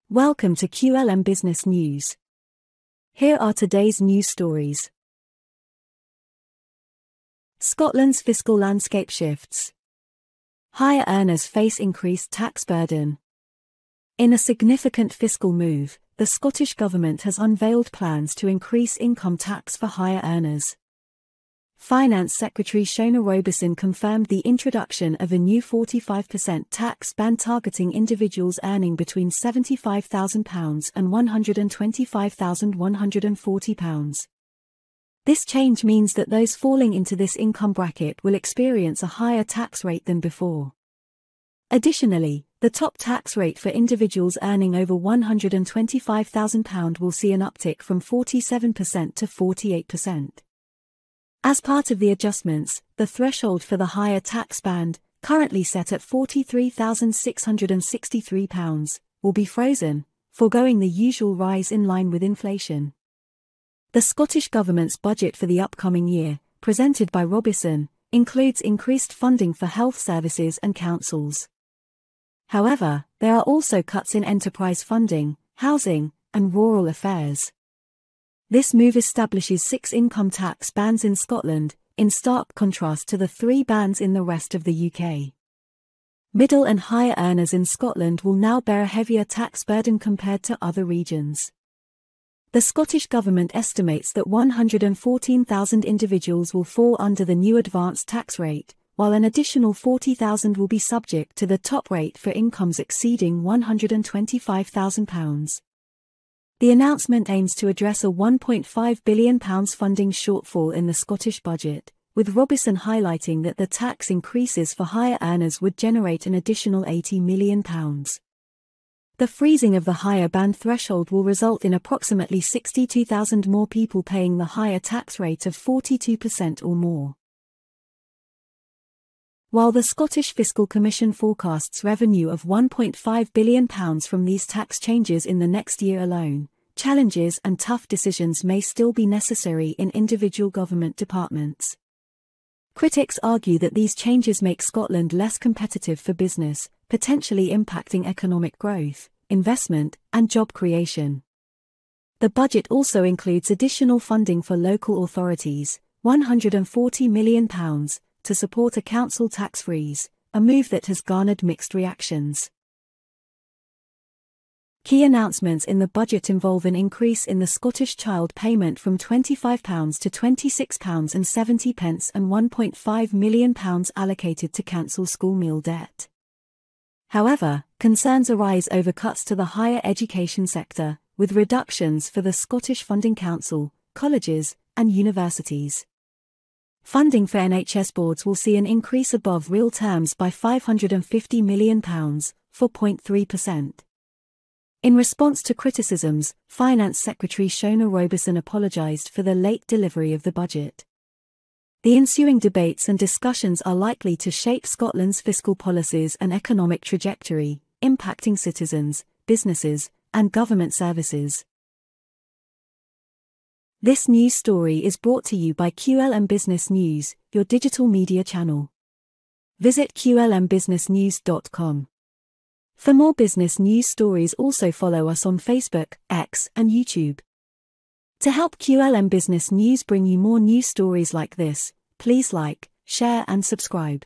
Welcome to QLM Business News. Here are today's news stories. Scotland's fiscal landscape shifts. Higher earners face increased tax burden. In a significant fiscal move, the Scottish Government has unveiled plans to increase income tax for higher earners. Finance Secretary Shona Robison confirmed the introduction of a new 45% tax ban targeting individuals earning between £75,000 and £125,140. This change means that those falling into this income bracket will experience a higher tax rate than before. Additionally, the top tax rate for individuals earning over £125,000 will see an uptick from 47% to 48%. As part of the adjustments, the threshold for the higher tax band, currently set at £43,663, will be frozen, foregoing the usual rise in line with inflation. The Scottish Government's budget for the upcoming year, presented by Robison, includes increased funding for health services and councils. However, there are also cuts in enterprise funding, housing, and rural affairs. This move establishes 6 income tax bands in Scotland, in stark contrast to the 3 bans in the rest of the UK. Middle and higher earners in Scotland will now bear a heavier tax burden compared to other regions. The Scottish Government estimates that 114,000 individuals will fall under the new advanced tax rate, while an additional 40,000 will be subject to the top rate for incomes exceeding £125,000. The announcement aims to address a £1.5 billion funding shortfall in the Scottish budget, with Robison highlighting that the tax increases for higher earners would generate an additional £80 million. The freezing of the higher band threshold will result in approximately 62,000 more people paying the higher tax rate of 42% or more. While the Scottish Fiscal Commission forecasts revenue of £1.5 billion from these tax changes in the next year alone, challenges and tough decisions may still be necessary in individual government departments. Critics argue that these changes make Scotland less competitive for business, potentially impacting economic growth, investment, and job creation. The budget also includes additional funding for local authorities, £140 million, to support a council tax freeze, a move that has garnered mixed reactions. Key announcements in the budget involve an increase in the Scottish Child Payment from £25 to £26.70 and £1.5 million allocated to cancel school meal debt. However, concerns arise over cuts to the higher education sector, with reductions for the Scottish Funding Council, colleges, and universities. Funding for NHS boards will see an increase above real terms by £550 million, 4.3%. In response to criticisms, Finance Secretary Shona Robison apologised for the late delivery of the budget. The ensuing debates and discussions are likely to shape Scotland's fiscal policies and economic trajectory, impacting citizens, businesses, and government services. This news story is brought to you by QLM Business News, your digital media channel. Visit qlmbusinessnews.com. For more business news stories, also follow us on Facebook, X, and YouTube. To help QLM Business News bring you more news stories like this, please like, share and subscribe.